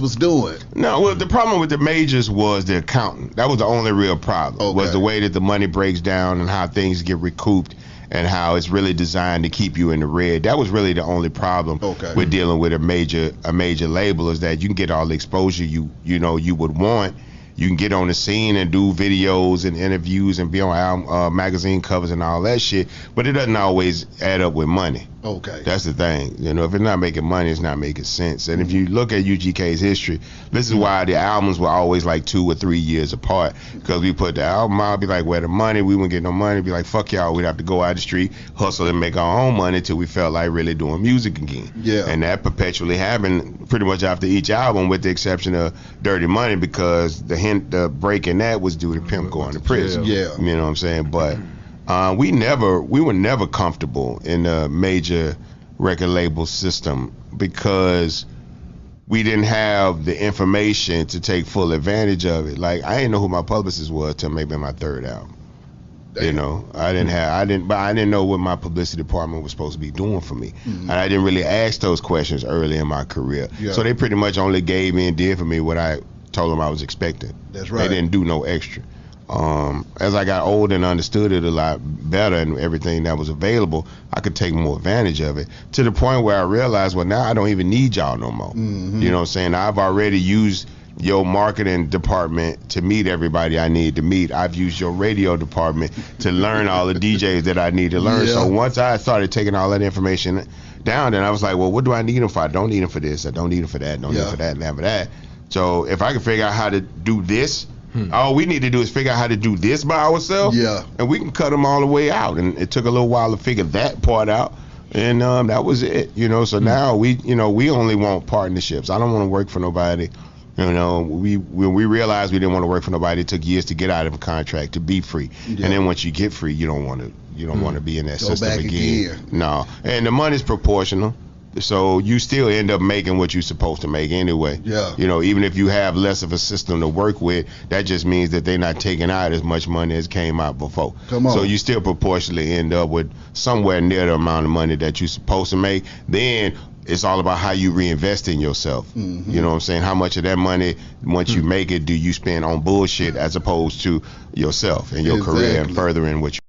was doing. No, well, the problem with the majors was the accounting. That was the only real problem. Was the way that the money breaks down and how things get recouped and how it's really designed to keep you in the red. That was really the only problem with dealing with a major label, is that you can get all the exposure you would want. You can get on the scene and do videos and interviews and be on album, magazine covers and all that shit, but it doesn't always add up with money. That's the thing. If it's not making money, it's not making sense. And if you look at UGK's history, this is why the albums were always like 2 or 3 years apart, because we put the album out, be like, where the money? We wouldn't get no money. Be like, fuck y'all. We'd have to go out the street, hustle and make our own money till we felt like really doing music again. And that perpetually happened pretty much after each album, with the exception of Dirty Money, because the break in that was due to Pimp going to prison. You know what I'm saying? But we were never comfortable in the major record label system, because we didn't have the information to take full advantage of it. Like, I didn't know who my publicist was till maybe my third album. I didn't know what my publicity department was supposed to be doing for me. And I didn't really ask those questions early in my career. So they pretty much only gave me and did for me what I told them I was expecting. That's right. They didn't do no extra. As I got older and understood it a lot better and everything that was available, I could take more advantage of it, to the point where I realized, well, now I don't even need y'all no more. You know what I'm saying? I've already used your marketing department to meet everybody I need to meet. I've used your radio department to learn all the DJs that I need to learn. So once I started taking all that information down, then I was like, well, what do I need them for? I don't need them for this. I don't need them for that. Don't need them for that and that for that. So if I can figure out how to do this, all we need to do is figure out how to do this by ourselves, and we can cut them all the way out. And it took a little while to figure that part out, and that was it. So now we only want partnerships. I don't want to work for nobody. When we realized we didn't want to work for nobody, it took years to get out of a contract to be free. And then once you get free, you don't want to be in that system again. No, and the money's proportional. So you still end up making what you're supposed to make anyway. Even if you have less of a system to work with, that just means that they're not taking out as much money as came out before. So you still proportionally end up with somewhere near the amount of money that you're supposed to make. Then it's all about how you reinvest in yourself. You know what I'm saying? How much of that money, once you make it, do you spend on bullshit as opposed to yourself and your career and furthering what you